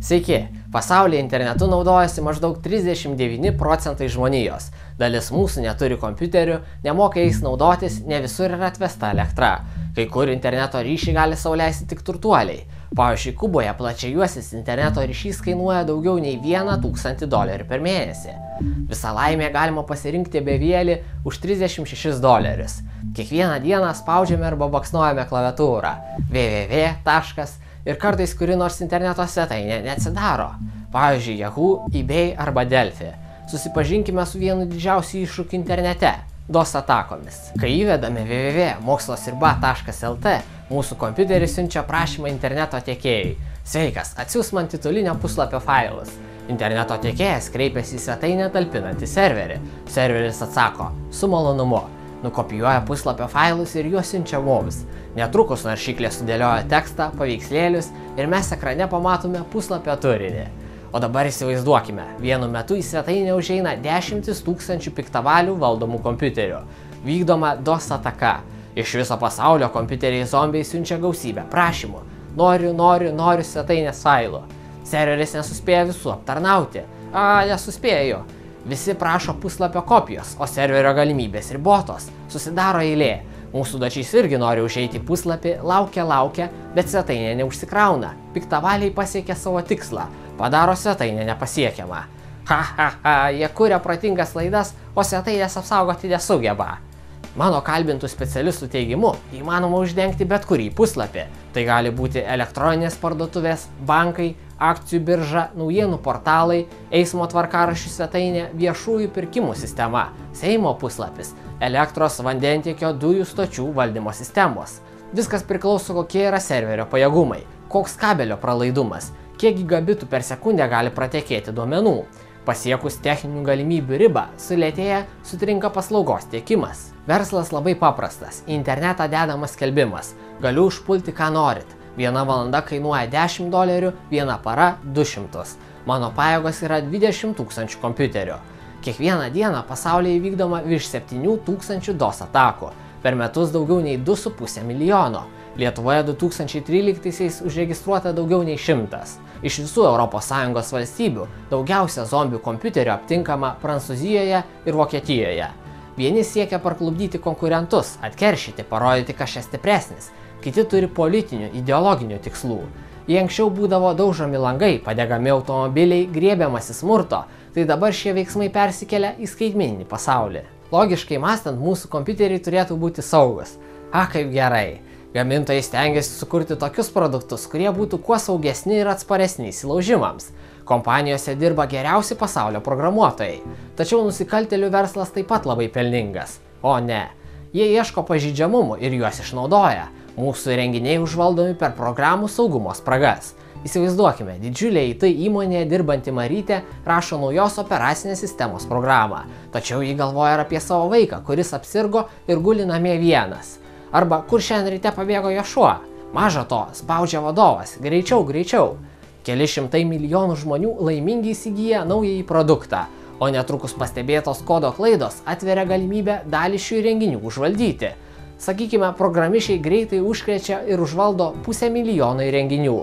Sveiki, pasaulyje internetu naudojasi maždaug 39 procentai žmonijos. Dalis mūsų neturi kompiuterių, nemoka jais naudotis, ne visur yra atvesta elektra. Kai kur interneto ryšį gali sau leisti tik turtuoliai. Pavyzdžiui, Kuboje plačiajuosis interneto ryšys kainuoja daugiau nei $1000 per mėnesį. Visą laimę galima pasirinkti bevielį už $36. Kiekvieną dieną spaudžiame arba baksnuojame klaviatūrą www. Ir kartais kuri nors interneto svetainė neatsidaro. Pavyzdžiui, Yahoo, eBay arba Delphi. Susipažinkime su vienu didžiausių iššūkių internete – DOS atakomis. Kai įvedame www.mokslasirba.lt, mūsų kompiuteris siunčia prašymą interneto tiekėjui. Sveikas, atsiųsk man titulinio puslapio failus. Interneto tiekėjas kreipiasi į svetainę talpinantį serverį. Serveris atsako, su malonumu. Nukopijuoja puslapio failus ir juos siunčia mums. Netrukus naršyklė sudėlioja tekstą, paveikslėlius ir mes ekrane pamatome puslapio turinį. O dabar įsivaizduokime, vienu metu į svetainę užeina 10 000 piktavalių valdomų kompiuterių. Vykdoma DOS ataka. Iš viso pasaulio kompiuteriai zombiai siunčia gausybę prašymų. Noriu svetainės failų. Serveris nesuspėja visų aptarnauti. Nesuspėjo. Visi prašo puslapio kopijos, o serverio galimybės ribotos. Susidaro eilė. Mūsų dačys irgi nori užeiti į puslapį, laukia, bet svetainė neužsikrauna. Piktavaliai pasiekia savo tikslą, padaro svetainę nepasiekiamą. Jie kuria protingas laidas, o svetainės apsaugoti nesugeba. Mano kalbintų specialistų teigimu, įmanoma uždengti bet kurį puslapį. Tai gali būti elektroninės parduotuvės, bankai, akcijų birža, naujienų portalai, eismo tvarkaraščių svetainė, viešųjų pirkimų sistema, Seimo puslapis, elektros, vandentiekio, dujų stočių valdymo sistemos. Viskas priklauso, kokie yra serverio pajėgumai, koks kabelio pralaidumas, kiek gigabitų per sekundę gali pratekėti duomenų. Pasiekus techninių galimybių ribą, sulėtėja, sutrinka paslaugos tiekimas. Verslas labai paprastas, į internetą dedamas skelbimas, galiu užpulti ką norit. 1 valanda kainuoja $10, 1 para 200. Mano pajėgos yra 20 000 kompiuterių. Kiekvieną dieną pasaulyje vykdoma virš 7 000 DOS atakų, per metus daugiau nei 2,5 milijono. Lietuvoje 2013-aisiais užregistruota daugiau nei 100. Iš visų ES valstybių daugiausia zombių kompiuterių aptinkama Prancūzijoje ir Vokietijoje. Vieni siekia parklupdyti konkurentus, atkeršyti, parodyti, kas čia stipresnis. Kiti turi politinių, ideologinių tikslų. Jei anksčiau būdavo daužomi langai, padegami automobiliai, griebiamasi smurto, tai dabar šie veiksmai persikelia į skaitmeninį pasaulį. Logiškai mąstant, mūsų kompiuteriai turėtų būti saugus. Kaip gerai! Gamintojai stengiasi sukurti tokius produktus, kurie būtų kuo saugesni ir atsparesni įsilaužimams. Kompanijose dirba geriausi pasaulio programuotojai. Tačiau nusikaltėlių verslas taip pat labai pelningas. O ne. Jie ieško pažeidžiamumų ir juos išnaudoja. Mūsų įrenginiai užvaldomi per programų saugumo spragas. Įsivaizduokime, didžiulė IT įmonėje dirbanti Marytė rašo naujos operacinės sistemos programą. Tačiau ji galvoja ir apie savo vaiką, kuris apsirgo ir guli namie vienas. Arba kur šiandien ryte pabėgo jo šuo. Maža to, spaudžia vadovas, greičiau. Keli šimtai milijonų žmonių laimingai įsigyja naująjį produktą, o netrukus pastebėtos kodo klaidos atveria galimybę dalį šių įrenginių užvaldyti. Sakykime, programišiai greitai užkrečia ir užvaldo 500 000 įrenginių.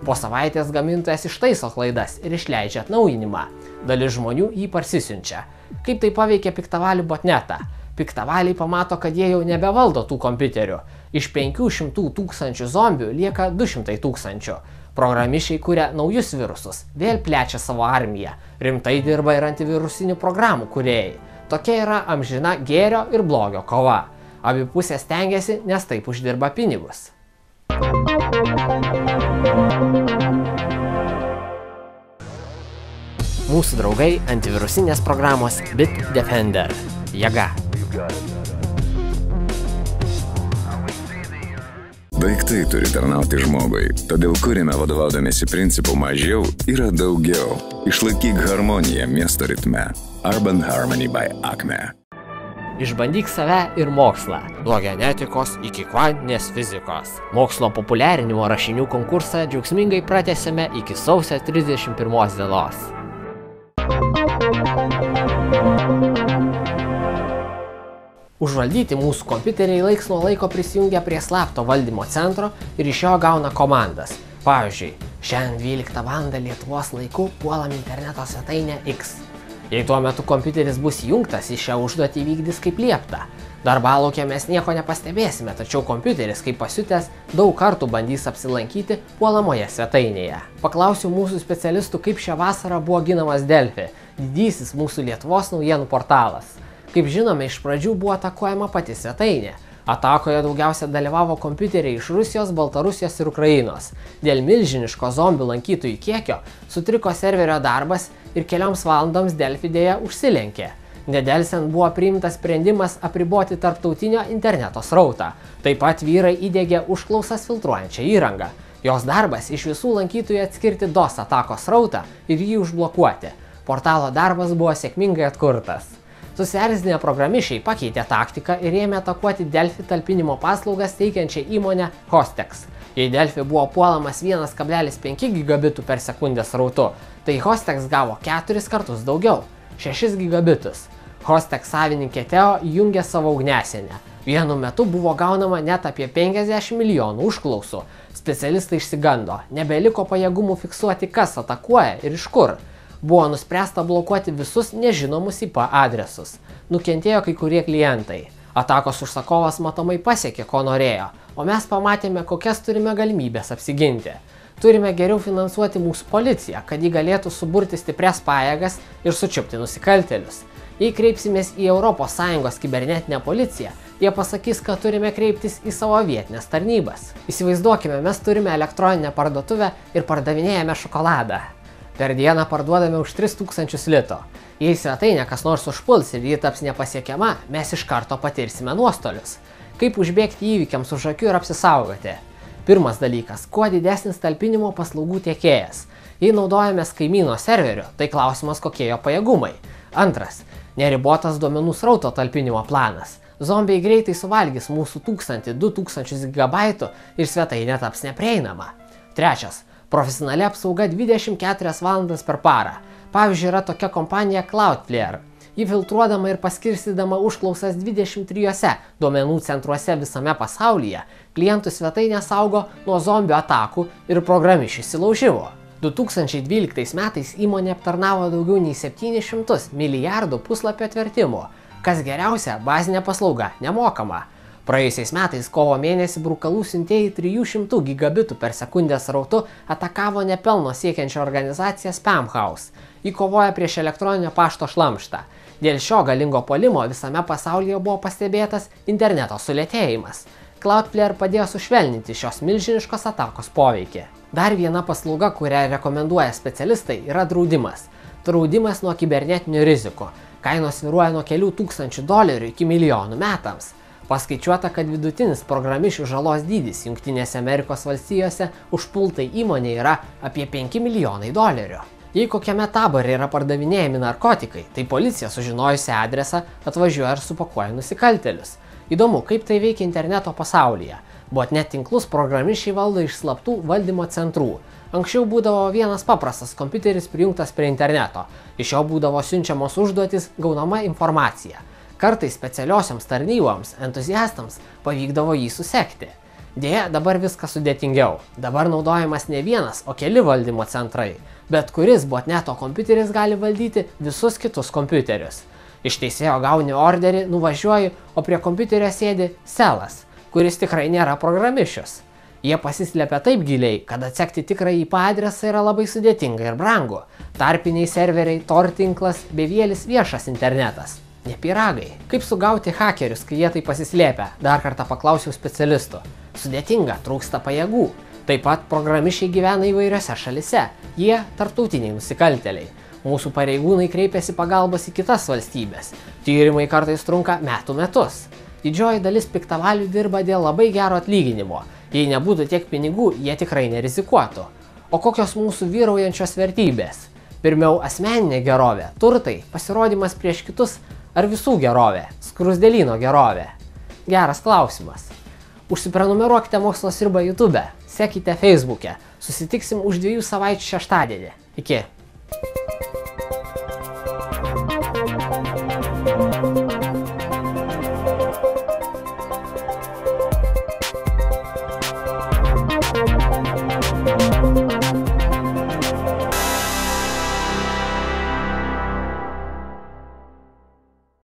Po savaitės gamintojas ištaiso klaidas ir išleidžia atnaujinimą. Dalis žmonių jį parsisiunčia. Kaip tai paveikia piktavalių botnetą? Piktavaliai pamato, kad jie jau nebevaldo tų kompiuterių. Iš 500 000 zombių lieka 200 000. Programišiai kuria naujus virusus, vėl plečia savo armiją. Rimtai dirba ir antivirusinių programų kūrėjai. Tokia yra amžina gėrio ir blogio kova. Abi pusės stengiasi, nes taip uždirba pinigus. Mūsų draugai antivirusinės programos Bitdefender. Jėga. Daiktai turi tarnauti žmogui, todėl kuriame vadovaudamiesi principu mažiau yra daugiau. Išlaikyk harmoniją miesto ritme. Urban Harmony by Acme. Išbandyk save ir mokslą. Nuo genetikos iki kvantinės fizikos. Mokslo populiarinimo rašinių konkursą džiaugsmingai pratęsėme iki sausio 31 dienos. Užvaldyti mūsų kompiuteriai laiks nuo laiko prisijungia prie slapto valdymo centro ir iš jo gauna komandas. Pavyzdžiui, šiandien 12 val. Lietuvos laiku puolam interneto svetainę X. Jei tuo metu kompiuteris bus įjungtas, jis šią užduotį įvykdys kaip liepta. Darbalaukė mes nieko nepastebėsime, tačiau kompiuteris, kaip pasiutęs, daug kartų bandys apsilankyti puolamoje svetainėje. Paklausiau mūsų specialistų, kaip šią vasarą buvo ginamas Delfi, didysis mūsų Lietuvos naujienų portalas. Kaip žinome, iš pradžių buvo atakuojama pati svetainė. Atakoje daugiausia dalyvavo kompiuteriai iš Rusijos, Baltarusijos ir Ukrainos. Dėl milžiniško zombių lankytojų kiekio sutriko serverio darbas ir kelioms valandoms Delfi dėja užsilenkė. Nedelsiant buvo priimtas sprendimas apriboti tarptautinio interneto srautą. Taip pat vyrai įdiegė užklausas filtruojančią įrangą. Jos darbas iš visų lankytojų atskirti DOS atakos srautą ir jį užblokuoti. Portalo darbas buvo sėkmingai atkurtas. Susierzinę programišiai pakeitė taktiką ir ėmė atakuoti Delfi talpinimo paslaugas teikiančią įmonę Hostex. Jei Delfi buvo puolamas 1,5 gigabitų per sekundę srautu, tai Hostex gavo 4 kartus daugiau – 6 gigabitus. Hostex savininkė Teo įjungė savo ugniasienę. Vienu metu buvo gaunama net apie 50 milijonų užklausų. Specialistai išsigando, nebeliko pajėgumų fiksuoti, kas atakuoja ir iš kur. Buvo nuspręsta blokuoti visus nežinomus IP adresus. Nukentėjo kai kurie klientai. Atakos užsakovas matomai pasiekė, ko norėjo, o mes pamatėme, kokias turime galimybės apsiginti. Turime geriau finansuoti mūsų policiją, kad ji galėtų suburti stiprias pajėgas ir sučiupti nusikaltėlius. Jei kreipsimės į ES kibernetinę policiją, jie pasakys, kad turime kreiptis į savo vietinės tarnybas. Įsivaizduokime, mes turime elektroninę parduotuvę ir pardavinėjame šokoladą. Per dieną parduodame už 3000 litų. Jei svetainę kas nors užpuls ir ji taps nepasiekiama, mes iš karto patirsime nuostolius. Kaip užbėgti įvykiams už akių ir apsisaugoti? Pirmas dalykas – kuo didesnis talpinimo paslaugų tiekėjas. Jei naudojamės kaimyno serveriu, tai klausimas, kokie jo pajėgumai. Antras – neribotas duomenų srauto talpinimo planas. Zombiai greitai suvalgys mūsų 1000–2000 GB ir svetainė taps neprieinama. Trečias – profesionali apsauga 24 valandas per parą. Pavyzdžiui, yra tokia kompanija Cloudflare. Ji filtruodama ir paskirstydama užklausas 23 duomenų centruose visame pasaulyje, klientų svetainę saugo nuo zombių atakų ir programišių įsilaužimo. 2012 metais įmonė aptarnavo daugiau nei 700 milijardų puslapio atvertimų. Kas geriausia, bazinė paslauga nemokama. Praėjusiais metais kovo mėnesį brukalų siuntėjai 300 gigabitų per sekundę srautu atakavo nepelno siekiančią organizaciją Spamhaus. Ji kovoja prieš elektroninio pašto šlamštą. Dėl šio galingo puolimo visame pasaulyje buvo pastebėtas interneto sulėtėjimas. Cloudflare padėjo sušvelninti šios milžiniškos atakos poveikį. Dar viena paslauga, kurią rekomenduoja specialistai, yra draudimas. Draudimas nuo kibernetinių rizikų. Kainos svyruoja nuo kelių tūkstančių dolerių iki milijonų metams. Paskaičiuota, kad vidutinis programišių žalos dydis Jungtinėse Amerikos valstijose užpultai įmonė yra apie 5 milijonai dolerių. Jei kokiame tabore yra pardavinėjami narkotikai, tai policija sužinojusi adresą atvažiuoja ir supakuoja nusikaltėlius. Įdomu, kaip tai veikia interneto pasaulyje. Botnet tinklus programišiai valdo iš slaptų valdymo centrų. Anksčiau būdavo vienas paprastas kompiuteris prijungtas prie interneto. Iš jo būdavo siunčiamos užduotis, gaunama informacija. Kartais specialiosioms tarnyboms, entuziastams pavykdavo jį susekti. Deja, dabar viskas sudėtingiau. Dabar naudojamas ne vienas, o keli valdymo centrai. Bet kuris botneto kompiuteris gali valdyti visus kitus kompiuterius. Iš teisėjo gauni orderį, nuvažiuoji, o prie kompiuterio sėdi selas, kuris tikrai nėra programišius. Jie pasislėpia taip giliai, kad atsekti tikrąjį IP adresą yra labai sudėtinga ir brangu. Tarpiniai serveriai, Tor tinklas, bevielis viešas internetas. Ne pyragai. Kaip sugauti hakerius, kai jie tai pasislėpia? Dar kartą paklausiau specialistų. Sudėtinga, trūksta pajėgų. Taip pat programišiai gyvena įvairiose šalise. Jie tarptautiniai nusikaltėliai. Mūsų pareigūnai kreipiasi pagalbos į kitas valstybės. Tyrimai kartais trunka metus. Didžioji dalis piktavalių dirba dėl labai gero atlyginimo. Jei nebūtų tiek pinigų, jie tikrai nerizikuotų. O kokios mūsų vyraujančios vertybės? Pirmiau asmeninė gerovė, turtai, pasirodymas prieš kitus ar visų gerovė, skruzdėlyno gerovė? Geras klausimas. Užsiprenumeruokite Mokslo sriubą YouTube, sekite Facebook'e. Susitiksim už 2 savaičių šeštadienį. Iki.